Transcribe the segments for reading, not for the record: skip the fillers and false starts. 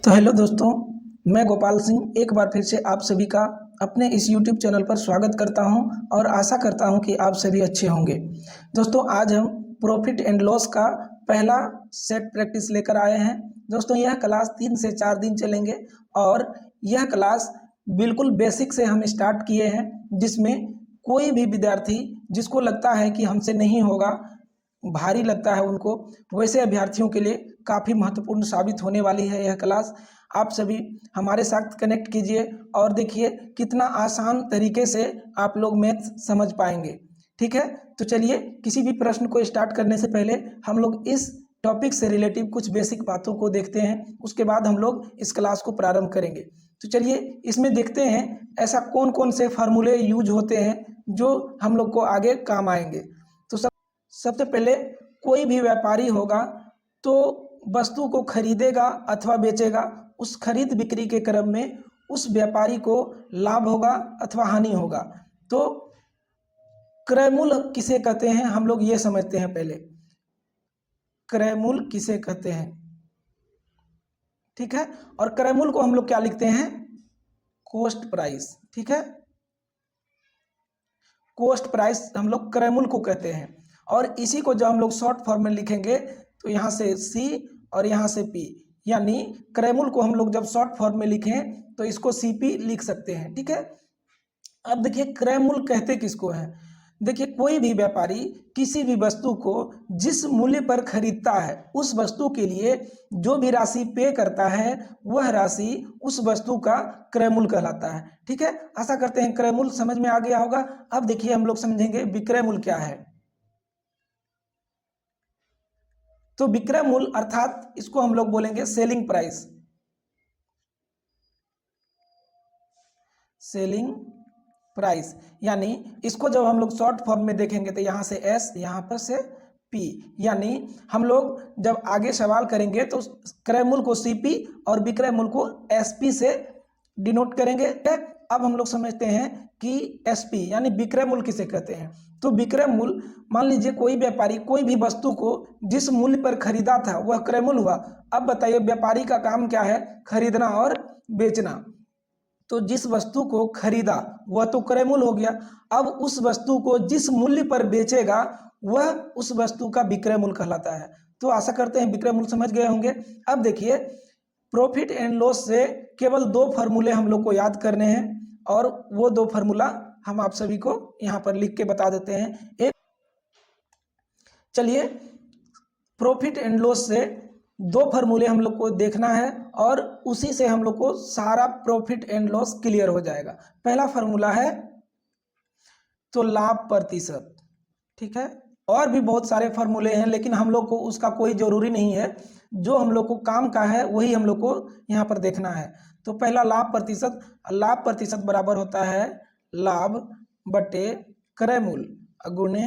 तो हेलो दोस्तों, मैं गोपाल सिंह एक बार फिर से आप सभी का अपने इस YouTube चैनल पर स्वागत करता हूं और आशा करता हूं कि आप सभी अच्छे होंगे। दोस्तों, आज हम प्रॉफिट एंड लॉस का पहला सेट प्रैक्टिस लेकर आए हैं। दोस्तों, यह क्लास 3 से 4 दिन चलेंगे और यह क्लास बिल्कुल बेसिक से हम स्टार्ट किए हैं, जिसमें कोई भी विद्यार्थी जिसको लगता है कि हमसे नहीं होगा, भारी लगता है उनको, वैसे अभ्यर्थियों के लिए काफ़ी महत्वपूर्ण साबित होने वाली है यह क्लास। आप सभी हमारे साथ कनेक्ट कीजिए और देखिए कितना आसान तरीके से आप लोग मैथ समझ पाएंगे। ठीक है, तो चलिए किसी भी प्रश्न को स्टार्ट करने से पहले हम लोग इस टॉपिक से रिलेटिव कुछ बेसिक बातों को देखते हैं, उसके बाद हम लोग इस क्लास को प्रारंभ करेंगे। तो चलिए इसमें देखते हैं ऐसा कौन कौन से फार्मूले यूज होते हैं जो हम लोग को आगे काम आएंगे। तो सबसे पहले कोई भी व्यापारी होगा तो वस्तु को खरीदेगा अथवा बेचेगा, उस खरीद बिक्री के क्रम में उस व्यापारी को लाभ होगा अथवा हानि होगा। तो क्रय मूल्य किसे कहते हैं हम लोग ये समझते हैं पहले। क्रय मूल्य किसे कहते हैं, ठीक है। और क्रय मूल्य को हम लोग क्या लिखते हैं, कॉस्ट प्राइस। ठीक है, कॉस्ट प्राइस हम लोग क्रय मूल्य को कहते हैं। और इसी को जब हम लोग शॉर्ट फॉर्म में लिखेंगे तो यहाँ से सी और यहाँ से पी, यानी क्रय मूल्य को हम लोग जब शॉर्ट फॉर्म में लिखें तो इसको सीपी लिख सकते हैं। ठीक है, अब देखिए क्रय मूल्य कहते किसको हैं। देखिए, कोई भी व्यापारी किसी भी वस्तु को जिस मूल्य पर खरीदता है उस वस्तु के लिए जो भी राशि पे करता है वह राशि उस वस्तु का क्रय मूल्य कहलाता है। ठीक है, आशा करते हैं क्रय मूल्य समझ में आ गया होगा। अब देखिए हम लोग समझेंगे विक्रय मूल्य क्या है। तो विक्रय मूल्य अर्थात इसको हम लोग बोलेंगे सेलिंग प्राइस। सेलिंग प्राइस, यानी इसको जब हम लोग शॉर्ट फॉर्म में देखेंगे तो यहाँ से एस, यहाँ पर से पी, यानी हम लोग जब आगे सवाल करेंगे तो क्रय मूल्य को सीपी और विक्रय मूल्य को एसपी से डिनोट करेंगे। अब हम लोग समझते हैं कि एसपी यानी विक्रय मूल्य किसे कहते हैं। तो विक्रय मूल्य, मान लीजिए कोई व्यापारी कोई भी वस्तु को जिस मूल्य पर खरीदा था वह क्रय मूल्य हुआ। अब बताइए व्यापारी का काम क्या है, खरीदना और बेचना। तो जिस वस्तु को खरीदा वह तो क्रय मूल्य हो गया। अब उस वस्तु को जिस मूल्य पर बेचेगा वह उस वस्तु का विक्रय मूल्य कहलाता है। तो आशा करते हैं विक्रय मूल्य समझ गए होंगे। अब देखिए प्रॉफिट एंड लॉस से केवल 2 फार्मूले हम लोग को याद करने हैं और वो 2 फार्मूला हम आप सभी को यहाँ पर लिख के बता देते हैं। एक, चलिए प्रॉफिट एंड लॉस से 2 फार्मूले हम लोग को देखना है और उसी से हम लोग को सारा प्रॉफिट एंड लॉस क्लियर हो जाएगा। पहला फार्मूला है तो लाभ प्रतिशत। ठीक है, और भी बहुत सारे फार्मूले हैं लेकिन हम लोग को उसका कोई जरूरी नहीं है, जो हम लोग को काम का है वही हम लोग को यहाँ पर देखना है। तो पहला लाभ प्रतिशत, लाभ प्रतिशत बराबर होता है लाभ बटे क्रय मूल्य गुणे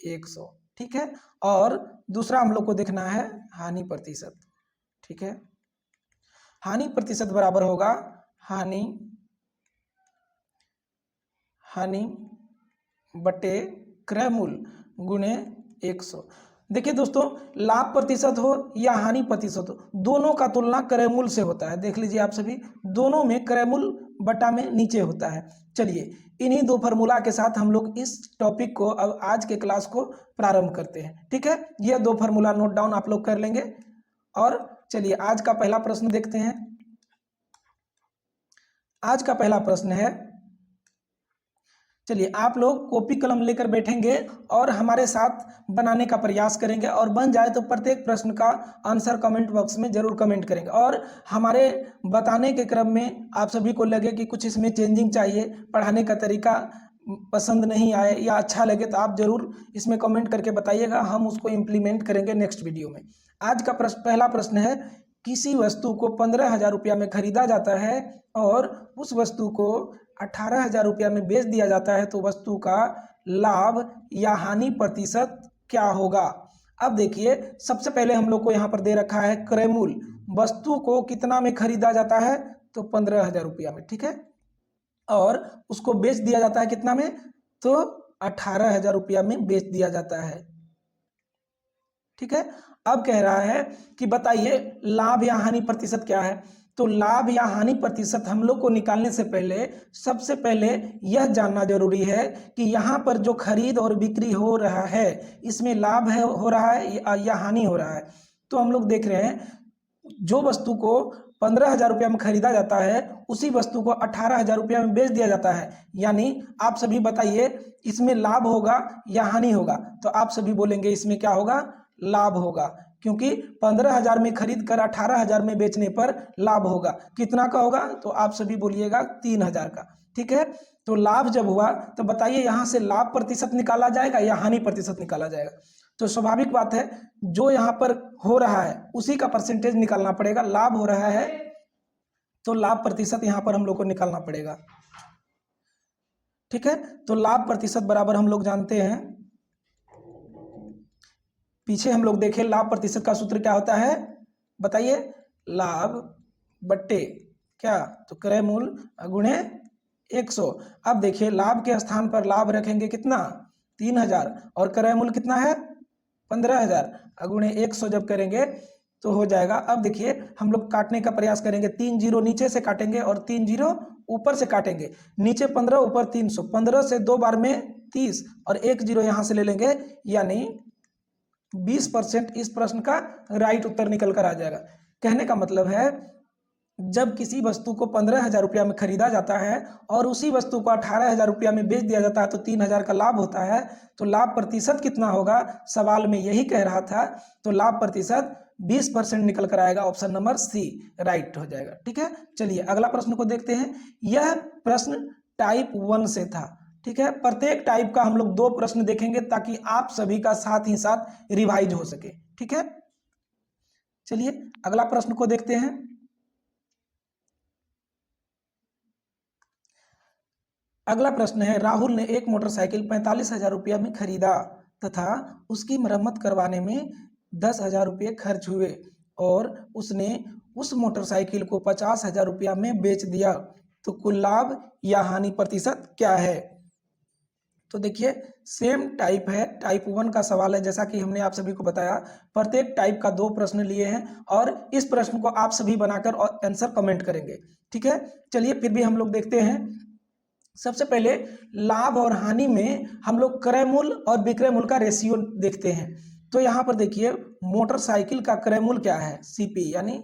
100। ठीक है, और दूसरा हम लोग को देखना है हानि प्रतिशत। ठीक है, हानि प्रतिशत बराबर होगा हानि बटे क्रय मूल्य गुणे 100। देखिए दोस्तों, लाभ प्रतिशत हो या हानि प्रतिशत हो, दोनों का तुलना क्रय मूल्य से होता है। देख लीजिए आप सभी, दोनों में क्रय मूल्य बटा में नीचे होता है। चलिए इन्हीं 2 फार्मूला के साथ हम लोग इस टॉपिक को, अब आज के क्लास को प्रारंभ करते हैं। ठीक है, यह 2 फार्मूला नोट डाउन आप लोग कर लेंगे। और चलिए आज का पहला प्रश्न देखते हैं। आज का पहला प्रश्न है, चलिए आप लोग कॉपी कलम लेकर बैठेंगे और हमारे साथ बनाने का प्रयास करेंगे, और बन जाए तो प्रत्येक प्रश्न का आंसर कमेंट बॉक्स में जरूर कमेंट करेंगे। और हमारे बताने के क्रम में आप सभी को लगे कि कुछ इसमें चेंजिंग चाहिए, पढ़ाने का तरीका पसंद नहीं आए या अच्छा लगे, तो आप जरूर इसमें कमेंट करके बताइएगा, हम उसको इम्प्लीमेंट करेंगे नेक्स्ट वीडियो में। आज का पहला प्रश्न है, किसी वस्तु को 15,000 रुपया में खरीदा जाता है और उस वस्तु को 18,000 रुपया में बेच दिया जाता है, तो वस्तु का लाभ या हानि प्रतिशत क्या होगा। अब देखिए सबसे पहले हम लोग को यहाँ पर दे रखा है क्रय मूल्य, वस्तु को कितना में खरीदा जाता है, तो 15,000 रुपया में। ठीक है, और उसको बेच दिया जाता है कितना में, तो 18,000 रुपया में बेच दिया जाता है। ठीक है, अब कह रहा है कि बताइए लाभ या हानि प्रतिशत क्या है। तो लाभ या हानि प्रतिशत हम लोग को निकालने से पहले सबसे पहले यह जानना जरूरी है कि यहाँ पर जो खरीद और बिक्री हो रहा है इसमें लाभ है हो रहा है या हानि हो रहा है। तो हम लोग देख रहे हैं जो वस्तु को 15,000 रुपया में खरीदा जाता है उसी वस्तु को 18,000 रुपया में बेच दिया जाता है, यानी आप सभी बताइए इसमें लाभ होगा या हानि होगा। तो आप सभी बोलेंगे इसमें क्या होगा, लाभ होगा, क्योंकि 15,000 में खरीद कर 18,000 में बेचने पर लाभ होगा। कितना का होगा, तो आप सभी बोलिएगा 3,000 का। ठीक है, तो लाभ जब हुआ तो बताइए यहाँ से लाभ प्रतिशत निकाला जाएगा या हानि प्रतिशत निकाला जाएगा। तो स्वाभाविक बात है जो यहाँ पर हो रहा है उसी का परसेंटेज निकालना पड़ेगा। लाभ हो रहा है तो लाभ प्रतिशत यहाँ पर हम लोग को निकालना पड़ेगा। ठीक है, तो लाभ प्रतिशत बराबर हम लोग जानते हैं, पीछे हम लोग देखें लाभ प्रतिशत का सूत्र क्या होता है, बताइए, लाभ बट्टे क्या, तो क्रय मूल्य गुणे 100। अब देखिए लाभ के स्थान पर लाभ रखेंगे कितना, 3,000, और क्रय मूल्य कितना है 15,000, गुणे 100 जब करेंगे तो हो जाएगा। अब देखिए हम लोग काटने का प्रयास करेंगे, 3 जीरो नीचे से काटेंगे और 3 जीरो ऊपर से काटेंगे। नीचे 15 ऊपर 300, 15 से 2 बार में 30 और 1 जीरो यहाँ से ले लेंगे, यानी 20% इस प्रश्न का राइट उत्तर निकल कर आ जाएगा। कहने का मतलब है जब किसी वस्तु को 15,000 रुपया में खरीदा जाता है और उसी वस्तु को 18,000 रुपया में बेच दिया जाता है तो 3,000 का लाभ होता है। तो लाभ प्रतिशत कितना होगा, सवाल में यही कह रहा था, तो लाभ प्रतिशत 20% निकल कर आएगा। ऑप्शन नंबर सी राइट हो जाएगा। ठीक है, चलिए अगला प्रश्न को देखते हैं। यह प्रश्न टाइप 1 से था। ठीक है, प्रत्येक टाइप का हम लोग 2 प्रश्न देखेंगे ताकि आप सभी का साथ ही साथ रिवाइज हो सके। ठीक है, चलिए अगला प्रश्न को देखते हैं। अगला प्रश्न है, राहुल ने एक मोटरसाइकिल 45,000 रुपया में खरीदा तथा उसकी मरम्मत करवाने में 10,000 रुपये खर्च हुए और उसने उस मोटरसाइकिल को 50,000 रुपया में बेच दिया, तो कुल लाभ या हानि प्रतिशत क्या है। तो देखिए सेम टाइप है, टाइप 1 का सवाल है। जैसा कि हमने आप सभी को बताया प्रत्येक टाइप का 2 प्रश्न लिए हैं और इस प्रश्न को आप सभी बनाकर और आंसर कमेंट करेंगे। ठीक है, चलिए फिर भी हम लोग देखते हैं। सबसे पहले लाभ और हानि में हम लोग क्रय मूल्य और विक्रय मूल्य का रेशियो देखते हैं। तो यहाँ पर देखिए मोटरसाइकिल का क्रय मूल्य क्या है, सीपी यानी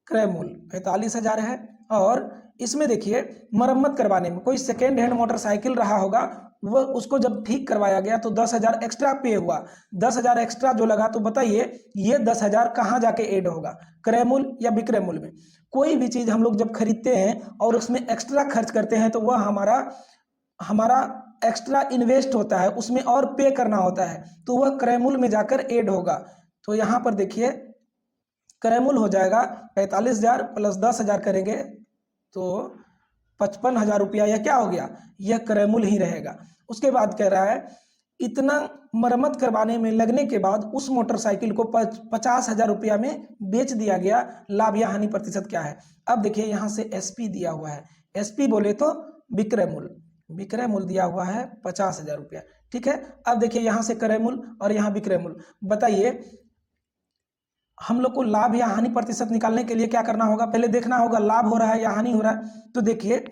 क्रय मूल्य 45,000 है, और इसमें देखिए मरम्मत करवाने में कोई सेकेंड हैंड मोटरसाइकिल रहा होगा, वह उसको जब ठीक करवाया गया तो 10,000 एक्स्ट्रा पे हुआ। 10,000 एक्स्ट्रा जो लगा, तो बताइए ये 10,000 कहाँ जाके ऐड होगा, क्रय मूल्य या विक्रय मूल्य में। कोई भी चीज हम लोग जब खरीदते हैं और उसमें एक्स्ट्रा खर्च करते हैं तो वह हमारा एक्स्ट्रा इन्वेस्ट होता है, उसमें और पे करना होता है, तो वह क्रय मूल्य में जाकर ऐड होगा। तो यहाँ पर देखिए क्रय मूल्य हो जाएगा 45,000 प्लस 10,000 करेंगे तो 55,000 रुपया, यह क्या हो गया, यह क्रय मूल्य ही रहेगा। उसके बाद कह रहा है इतना मरम्मत करवाने में लगने के बाद उस मोटरसाइकिल को 50,000 रुपया में बेच दिया गया, लाभ या हानि प्रतिशत क्या है। अब देखिए यहाँ से एसपी दिया हुआ है, एसपी बोले तो विक्रय मूल्य दिया हुआ है 50,000 रुपया। ठीक है, अब देखिए यहाँ से क्रय मूल्य और यहाँ विक्रय मूल्य। बताइए हम लोग को लाभ या हानि प्रतिशत निकालने के लिए क्या करना होगा, पहले देखना होगा लाभ हो रहा है या हानि हो रहा है। तो देखिए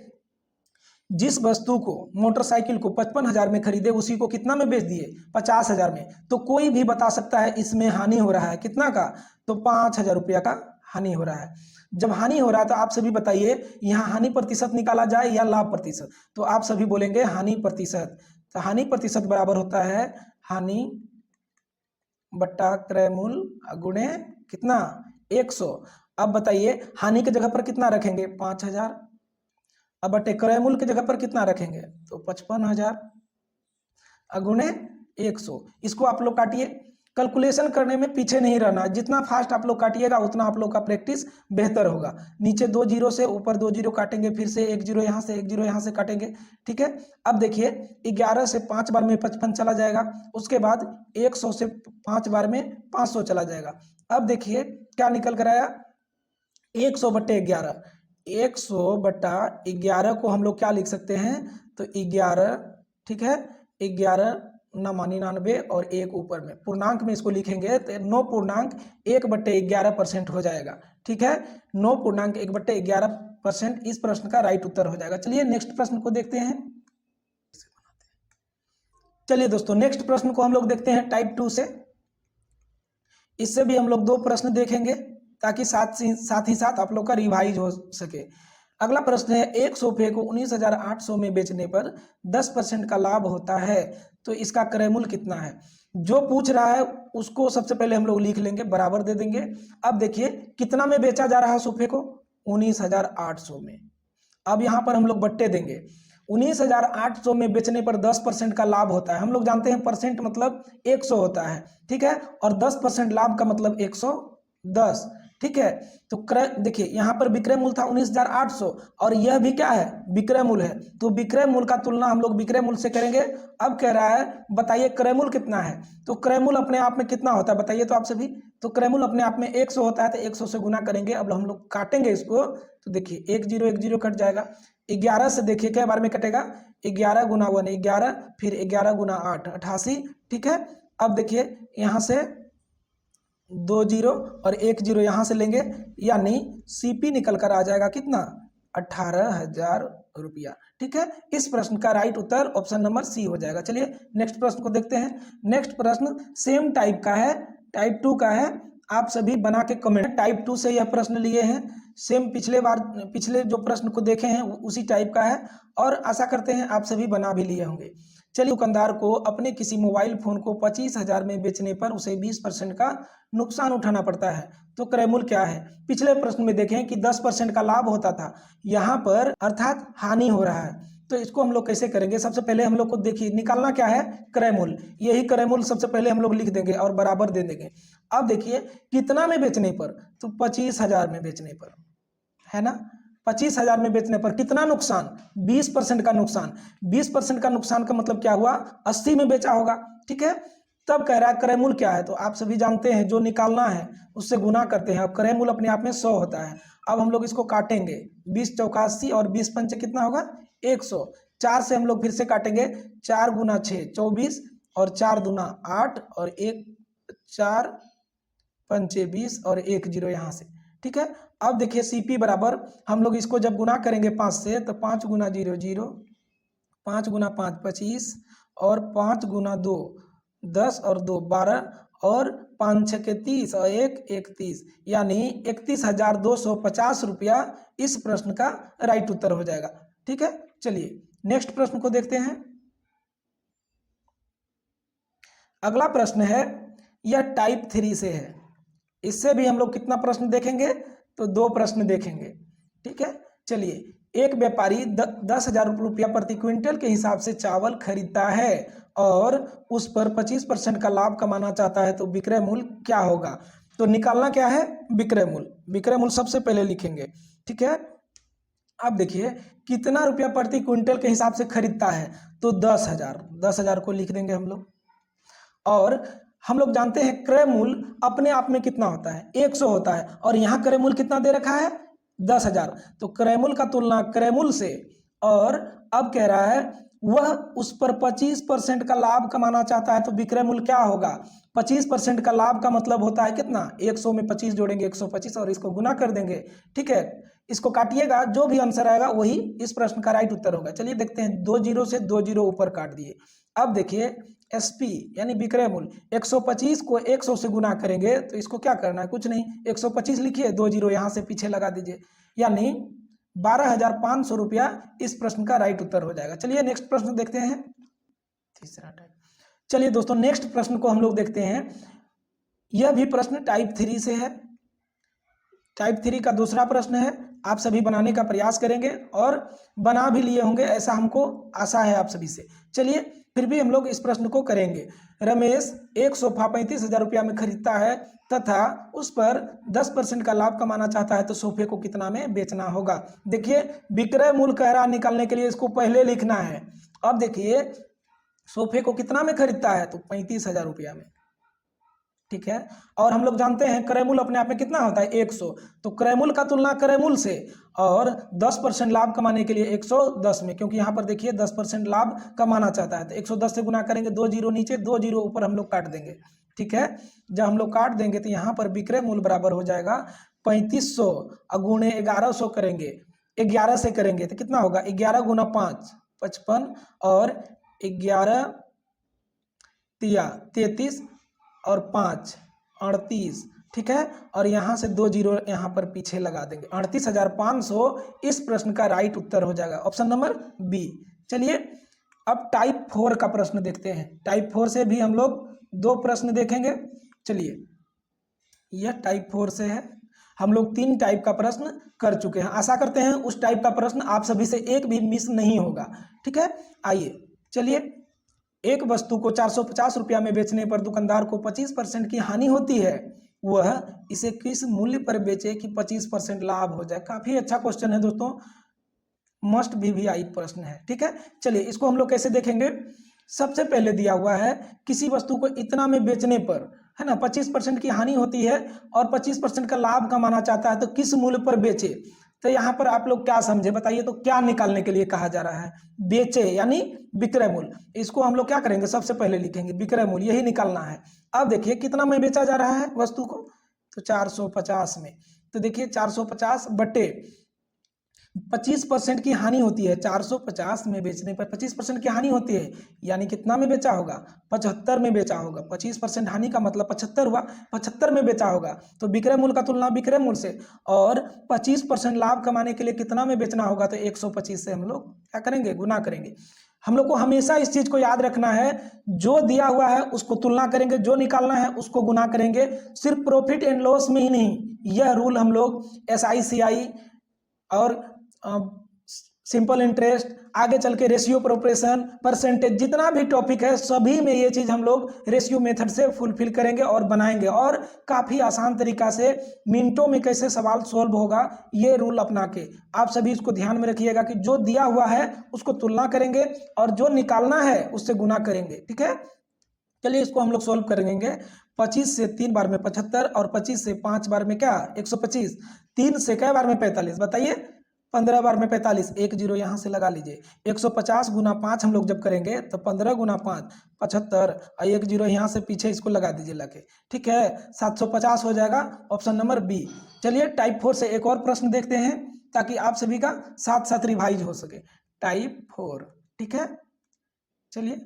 जिस वस्तु को मोटरसाइकिल को 55,000 में खरीदे उसी को कितना में बेच दिए, 50,000 में, तो कोई भी बता सकता है इसमें हानि हो रहा है कितना का, तो 5,000 रुपया का हानि हो रहा है। जब हानि हो रहा है तो आप सभी बताइए यहाँ हानि प्रतिशत निकाला जाए या लाभ प्रतिशत, तो आप सभी बोलेंगे हानि प्रतिशत। तो हानि प्रतिशत बराबर होता है हानि बट्टा क्रय मूल्य गुणे कितना 100। अब बताइए हानि के जगह पर कितना रखेंगे 5,000, अब बटे क्रय मूल्य की जगह पर कितना रखेंगे तो 55,000 गुणे 100। इसको आप लोग काटिए, कैलकुलेशन करने में पीछे नहीं रहना, जितना फास्ट आप लोग काटिएगा उतना आप लोग का प्रैक्टिस बेहतर होगा। नीचे 2 जीरो से ऊपर 2 जीरो काटेंगे, फिर से 1 जीरो यहाँ से 1 जीरो यहाँ से काटेंगे। ठीक है, अब देखिए 11 से 5 बार में 55 चला जाएगा, उसके बाद 100 से 5 बार में 500 चला जाएगा। अब देखिए क्या निकल कर आया 100 बट्टे 11, 100 बट्टा 11 को हम लोग क्या लिख सकते हैं तो 11। ठीक है, 11 99 और 1 ऊपर में पूर्णांक में इसको लिखेंगे तो 9.1 बट्टे 11% हो जाएगा। ठीक है, 9.1/11% इस प्रश्न का राइट उत्तर हो जाएगा। चलिए नेक्स्ट प्रश्न को देखते हैं। चलिए दोस्तों नेक्स्ट प्रश्न को हम लोग देखते हैं टाइप 2 से। इससे भी हम लोग 2 प्रश्न देखेंगे ताकि साथ ही साथ आप लोग का रिवाइज हो सके। अगला प्रश्न है, एक सोफे को 19,800 में बेचने पर 10% का लाभ होता है, तो इसका क्रय मूल्य कितना है? जो पूछ रहा है उसको सबसे पहले हम लोग लिख लेंगे, बराबर दे देंगे। अब देखिए कितना में बेचा जा रहा है सोफे को? 19,800 में। अब यहाँ पर हम लोग बट्टे देंगे। 19,800 में बेचने पर 10% का लाभ होता है। हम लोग जानते हैं परसेंट मतलब 100 होता है, ठीक है, और 10% लाभ का मतलब 110, ठीक है। तो क्रय देखिए यहाँ पर विक्रय मूल्य था 19,800 और यह भी क्या है? विक्रय मूल्य है। तो विक्रय मूल्य का तुलना हम लोग विक्रय मूल्य से करेंगे। अब कह रहा है बताइए क्रय मूल्य कितना है? तो क्रय मूल्य अपने आप में कितना होता है बताइए तो आप सभी। तो क्रय मूल्य अपने आप में 100 होता है, तो 100 से गुना करेंगे। अब हम लोग काटेंगे इसको, तो देखिए 1 0 1 0 कट जाएगा। 11 से देखिए क्या बार में कटेगा? 11 गुना 1 11, फिर 11 गुना 8 88, ठीक है। अब देखिए यहाँ से 2 0 और 1 0 यहाँ से लेंगे, यानी सीपी निकल कर आ जाएगा कितना? 18,000 रुपया, ठीक है। इस प्रश्न का राइट उत्तर ऑप्शन नंबर सी हो जाएगा। चलिए नेक्स्ट प्रश्न को देखते हैं। नेक्स्ट प्रश्न सेम टाइप का है, टाइप 2 का है। आप सभी बना के कमेंट, टाइप 2 से यह प्रश्न लिए हैं। सेम पिछले जो प्रश्न को देखे हैं उसी टाइप का है, और आशा करते हैं आप सभी बना भी लिए होंगे। चलिए, दुकानदार को अपने किसी मोबाइल फोन को 25,000 में बेचने पर उसे 20% का नुकसान उठाना पड़ता है, तो क्रय मूल्य क्या है? पिछले प्रश्न में देखें कि 10% का लाभ होता था, यहाँ पर अर्थात हानि हो रहा है। तो इसको हम लोग कैसे करेंगे? सबसे पहले हम लोग को देखिए निकालना क्या है? क्रय मूल्य। यही क्रय मूल्य सबसे पहले हम लोग लिख देंगे और बराबर दे देंगे। अब देखिए कितना में बेचने पर? तो 25,000 में बेचने पर, है ना। 25,000 में बेचने पर कितना नुकसान? 20% का नुकसान। 20% का नुकसान का मतलब क्या हुआ? 80 में बेचा होगा, ठीक है। तब कह रहा है क्रय मूल्य क्या है? तो आप सभी जानते हैं जो निकालना है उससे गुना करते हैं। अब क्रय मूल्य अपने आप में 100 होता है। अब हम लोग इसको काटेंगे, 20 चौका 80 और 20 पंचे कितना होगा? 100। 4 से हम लोग फिर से काटेंगे, 4 गुना 6 24 और 4 दूना 8 और 1 4 पंचे 20 और 1 0 यहाँ से, ठीक है। अब देखिए सीपी बराबर, हम लोग इसको जब गुना करेंगे 5 से, तो 5 गुना 0 0, 5 गुना 5 25 और 5 गुना 2 10 और 2 12 और 5 6 के 30 और 1 31, यानी 31,250 रुपया इस प्रश्न का राइट उत्तर हो जाएगा, ठीक है। चलिए नेक्स्ट प्रश्न को देखते हैं। अगला प्रश्न है, यह टाइप 3 से है। इससे भी हम लोग कितना प्रश्न देखेंगे? तो 2 प्रश्न देखेंगे, ठीक है। चलिए, एक व्यापारी 10,000 रुपया प्रति क्विंटल के हिसाब से चावल खरीदता है और उस पर 25% का लाभ कमाना चाहता है, तो विक्रय मूल्य क्या होगा? तो निकालना क्या है? विक्रय मूल्य। विक्रय मूल्य सबसे पहले लिखेंगे, ठीक है। अब देखिए कितना रुपया प्रति क्विंटल के हिसाब से खरीदता है? तो 10,000 को लिख देंगे हम लोग। और हम लोग जानते हैं क्रय मूल्य अपने आप में कितना होता है? 100 होता है, और यहाँ क्रय मूल्य कितना दे रखा है? 10,000। तो क्रय मूल्य का तुलना क्रय मूल्य से, और अब कह रहा है वह उस पर 25% का लाभ कमाना चाहता है, तो विक्रय मूल्य क्या होगा? 25% का लाभ का मतलब होता है कितना? 100 में 25 जोड़ेंगे 125 और इसको गुना कर देंगे, ठीक है। इसको काटिएगा, जो भी आंसर आएगा वही इस प्रश्न का राइट उत्तर होगा। चलिए देखते हैं, 2 0 से 2 0 ऊपर काट दिए। अब देखिए एसपी यानी विक्रय मूल्य, 125 को 100 से गुना करेंगे, तो इसको क्या करना है? कुछ नहीं, 125 लिखिए, 2 0 यहाँ से पीछे लगा दीजिए, यानी 12,500 रुपया इस प्रश्न का राइट उत्तर हो जाएगा। चलिए नेक्स्ट प्रश्न देखते हैं, तीसरा टाइप। चलिए दोस्तों नेक्स्ट प्रश्न को हम लोग देखते हैं। यह भी प्रश्न टाइप 3 से है। टाइप 3 का दूसरा प्रश्न है। आप सभी बनाने का प्रयास करेंगे और बना भी लिए होंगे, ऐसा हमको आशा है आप सभी से। चलिए फिर भी हम लोग इस प्रश्न को करेंगे। रमेश एक सोफा 35,000 रुपया में खरीदता है तथा उस पर 10% का लाभ कमाना चाहता है, तो सोफे को कितना में बेचना होगा? देखिए विक्रय मूल्य कह रहा निकालने के लिए इसको पहले लिखना है। अब देखिए सोफे को कितना में खरीदता है? तो 35,000 रुपया में, ठीक है। और हम लोग जानते हैं क्रय मूल्य अपने आप में कितना होता है? 100। तो क्रय मूल्य का तुलना क्रय मूल्य से, और 10% लाभ कमाने के लिए 110 में, क्योंकि यहाँ पर देखिए 10% लाभ कमाना चाहता है, तो 110 से गुना करेंगे, 2 0 नीचे 2 0 ऊपर हम लोग काट देंगे, ठीक है। जब हम लोग काट देंगे तो यहाँ पर विक्रय मूल्य बराबर हो जाएगा 3500 और गुणे 1100 करेंगे, 11 से करेंगे तो कितना होगा, 11 गुना 5 55 और 11 तिया 33 और 5 38, ठीक है। और यहाँ से 2 जीरो यहाँ पर पीछे लगा देंगे, 38,500 इस प्रश्न का राइट उत्तर हो जाएगा, ऑप्शन नंबर बी। चलिए अब टाइप 4 का प्रश्न देखते हैं। टाइप 4 से भी हम लोग 2 प्रश्न देखेंगे। चलिए यह टाइप 4 से है, हम लोग 3 टाइप का प्रश्न कर चुके हैं। आशा करते हैं उस टाइप का प्रश्न आप सभी से एक भी मिस नहीं होगा, ठीक है। आइए चलिए, एक वस्तु को 450 रुपया में बेचने पर दुकानदार को 25% की हानि होती है, वह इसे किस मूल्य पर बेचे कि 25% लाभ हो जाए। काफी अच्छा क्वेश्चन है दोस्तों, मस्ट भी आई प्रश्न है, ठीक है। चलिए इसको हम लोग कैसे देखेंगे। सबसे पहले दिया हुआ है किसी वस्तु को इतना में बेचने पर, है ना, 25% की हानि होती है और 25% का लाभ कमाना चाहता है, तो किस मूल्य पर बेचे। तो यहाँ पर आप लोग क्या समझे बताइए, तो क्या निकालने के लिए कहा जा रहा है, बेचे यानी विक्रय मूल्य। इसको हम लोग क्या करेंगे, सबसे पहले लिखेंगे विक्रय मूल्य, यही निकालना है। अब देखिए कितना में बेचा जा रहा है वस्तु को, तो 450 में। तो देखिए 450 बटे 25% की हानि होती है, 450 में बेचने पर 25% की हानि होती है, यानी कितना में बेचा होगा, 75 में बेचा होगा। 25% हानि का मतलब 75 हुआ, 75 में बेचा होगा। तो विक्रय मूल्य का तुलना विक्रय मूल्य से, और 25% लाभ कमाने के लिए कितना में बेचना होगा, तो 125 से हम लोग क्या करेंगे, गुना करेंगे। हम लोग को हमेशा इस चीज को याद रखना है, जो दिया हुआ है उसको तुलना करेंगे, जो निकालना है उसको गुना करेंगे। सिर्फ प्रॉफिट एंड लॉस में ही नहीं, यह रूल हम लोग SICI और सिंपल इंटरेस्ट, आगे चल के रेशियो प्रोपोर्शन, परसेंटेज, जितना भी टॉपिक है सभी में ये चीज हम लोग रेशियो मेथड से फुलफिल करेंगे और बनाएंगे, और काफी आसान तरीका से मिनटों में कैसे सवाल सॉल्व होगा, ये रूल अपना के आप सभी इसको ध्यान में रखिएगा कि जो दिया हुआ है उसको तुलना करेंगे और जो निकालना है उससे गुना करेंगे, ठीक है। चलिए इसको हम लोग सॉल्व करेंगे। 25 से 3 बार में 75 और 25 से 5 बार में क्या, 125, 3 से कई बार में 45, बताइए, 15 बार में 45, एक जीरो यहाँ से लगा लीजिए। 150 गुना 5 हम लोग जब करेंगे तो 15 गुना 5 75, और एक जीरो यहाँ से पीछे इसको लगा दीजिए लगे, ठीक है, 750 हो जाएगा, ऑप्शन नंबर बी। चलिए टाइप 4 से एक और प्रश्न देखते हैं ताकि आप सभी का साथ साथ रिवाइज हो सके। टाइप 4, ठीक है। चलिए,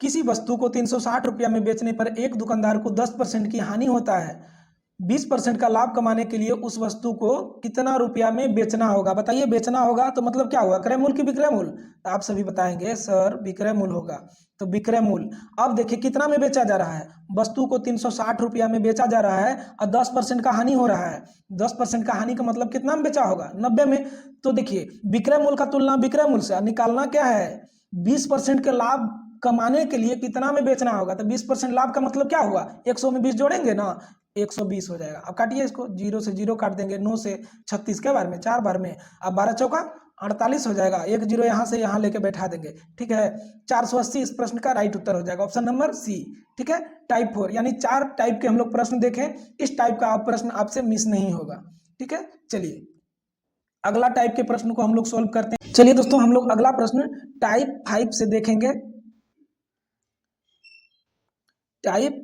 किसी वस्तु को 360 रुपया में बेचने पर एक दुकानदार को 10% की हानि होता है, 20% का लाभ कमाने के लिए उस वस्तु को कितना रुपया में बेचना होगा। बताइए, बेचना होगा तो मतलब क्या हुआ, क्रय मूल्य की विक्रय मूल्य। तो आप सभी बताएंगे सर विक्रय मूल्य होगा, तो विक्रय मूल्य। अब देखिए कितना में बेचा जा रहा है, वस्तु को 360 रुपया में बेचा जा रहा है और 10% का हानि हो रहा है। 10% का हानि का मतलब कितना में बेचा होगा, 90 में। तो देखिए विक्रय मूल्य का तुलना विक्रय मूल्य से, निकालना क्या है, 20% के लाभ कमाने के लिए कितना में बेचना होगा। तो 20% लाभ का मतलब क्या हुआ, 100 में 20 जोड़ेंगे ना, 120 हो जाएगा। अब काटिए इसको, 0 से 0 काट देंगे, 9 से 36 के बार में, 4 बार में, अब 12 चौका 48 हो जाएगा, एक जीरो यहाँ से यहाँ लेके बैठा देंगे, ठीक है। 480 इस प्रश्न का राइट उत्तर हो जाएगा, ऑप्शन नंबर सी, ठीक है। टाइप 4 यानी 4 टाइप के हम लोग प्रश्न देखें, इस टाइप का प्रश्न आपसे मिस नहीं होगा, ठीक है। चलिए अगला टाइप के प्रश्न को हम लोग सोल्व करते हैं। चलिए दोस्तों, हम लोग अगला प्रश्न टाइप 5 से देखेंगे। टाइप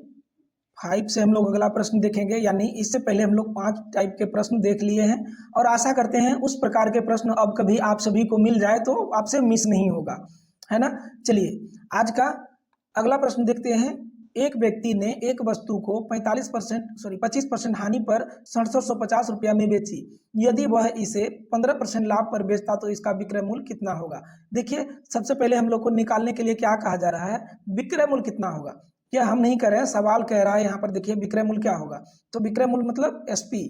5 से हम लोग अगला प्रश्न देखेंगे, यानी इससे पहले हम लोग 5 टाइप के प्रश्न देख लिए हैं, और आशा करते हैं उस प्रकार के प्रश्न अब कभी आप सभी को मिल जाए तो आपसे मिस नहीं होगा, है ना। चलिए आज का अगला प्रश्न देखते हैं। एक व्यक्ति ने एक वस्तु को 25% हानि पर 6750 रुपया में बेची, यदि वह इसे 15% लाभ पर बेचता तो इसका विक्रय मूल्य कितना होगा। देखिए सबसे पहले हम लोग को निकालने के लिए क्या कहा जा रहा है, विक्रय मूल्य कितना होगा। क्या हम नहीं कर रहे हैं, सवाल कह रहा है यहाँ पर, देखिए विक्रय मूल्य क्या होगा, तो विक्रय मूल्य मतलब SP।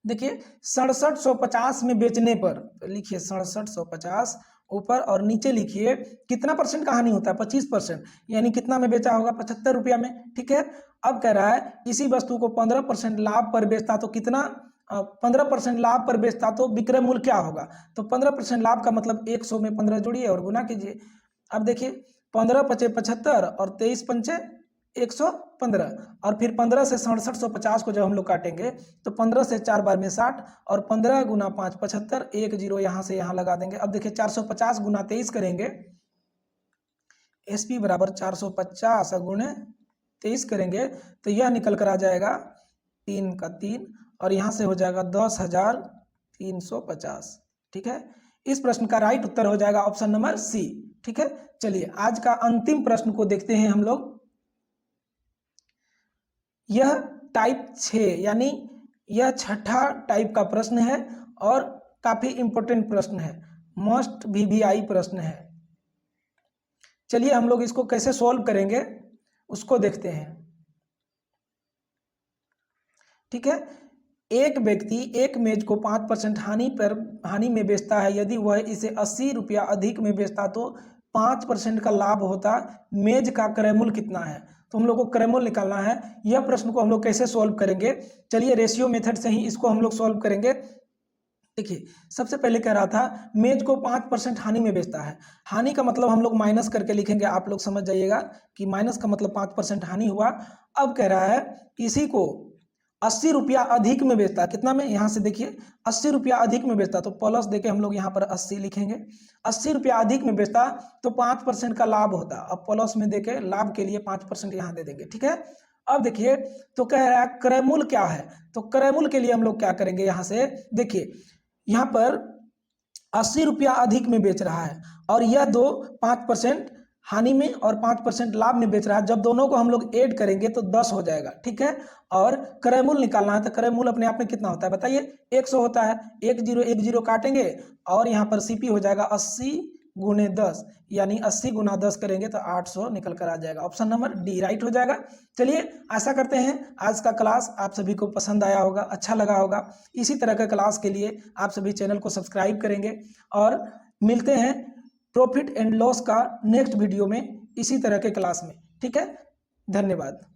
देखिए 6750 में बेचने पर, तो लिखिए 6750 ऊपर, और नीचे लिखिए कितना परसेंट का हानि होता है, 25%, यानी कितना में बेचा होगा, 75 रुपया में, ठीक है। अब कह रहा है इसी वस्तु को 15% लाभ पर बेचता तो कितना, 15% लाभ पर बेचता तो विक्रय मूल्य क्या होगा। तो 15% लाभ का मतलब 100 में 15 जोड़िए और गुना कीजिए। अब देखिए 15 पचे 75 और 23 पंचे 115, और फिर 15 से 6750 को जब हम लोग काटेंगे तो 15 से 4 बार में 60, और 15 गुना 5 75, एक जीरो यहाँ से यहाँ लगा देंगे। अब देखिए 450 गुना 23 करेंगे, SP बराबर 450 गुणे 23 करेंगे तो यह निकल कर आ जाएगा 3 का 3 और यहाँ से हो जाएगा 10,350। ठीक है, इस प्रश्न का राइट उत्तर हो जाएगा ऑप्शन नंबर सी। ठीक है, चलिए आज का अंतिम प्रश्न को देखते हैं हम लोग। यह टाइप 6 यानी यह छठा टाइप का प्रश्न है और काफी इंपॉर्टेंट प्रश्न है, मोस्ट वीवीआई प्रश्न है। चलिए हम लोग इसको कैसे सॉल्व करेंगे उसको देखते हैं। ठीक है, एक व्यक्ति एक मेज को 5% हानि में बेचता है। यदि वह इसे 80 रुपया अधिक में बेचता तो 5% का लाभ होता। मेज का क्रय मूल्य कितना है? तो हम लोग को क्रय मूल्य निकालना है। यह प्रश्न को हम लोग कैसे सॉल्व करेंगे? चलिए रेशियो मेथड से ही इसको हम लोग सॉल्व करेंगे। देखिए, सबसे पहले कह रहा था मेज को 5% हानि में बेचता है। हानि का मतलब हम लोग माइनस करके लिखेंगे, आप लोग समझ जाइएगा कि माइनस का मतलब 5% हानि हुआ। अब कह रहा है इसी को 80 रुपया अधिक में बेचता है। कितना में? यहाँ से देखिए 80 रुपया अधिक में बेचता, तो प्लस देके हम लोग यहाँ पर 80 लिखेंगे। 80 रुपया अधिक में बेचता तो 5% का लाभ होता। अब प्लस में देके लाभ के लिए 5% यहाँ दे देंगे। ठीक है, अब देखिए तो कह रहा है क्रय मूल्य क्या है, तो क्रय मूल्य के लिए हम लोग क्या करेंगे, यहाँ से देखिए यहाँ पर 80 रुपया अधिक में बेच रहा है और यह दो 5% हानि में और 5% लाभ में बेच रहा है। जब दोनों को हम लोग ऐड करेंगे तो 10 हो जाएगा। ठीक है, और क्रय मूल्य निकालना है तो क्रय मूल्य अपने आप में कितना होता है बताइए? 100 होता है। 10 काटेंगे और यहाँ पर सीपी हो जाएगा 80 गुणे 10, यानी 80 गुना 10 करेंगे तो 800 निकल कर आ जाएगा। ऑप्शन नंबर डी राइट हो जाएगा। चलिए आशा करते हैं आज का क्लास आप सभी को पसंद आया होगा, अच्छा लगा होगा। इसी तरह का क्लास के लिए आप सभी चैनल को सब्सक्राइब करेंगे और मिलते हैं प्रॉफिट एंड लॉस का नेक्स्ट वीडियो में इसी तरह के क्लास में। ठीक है, धन्यवाद।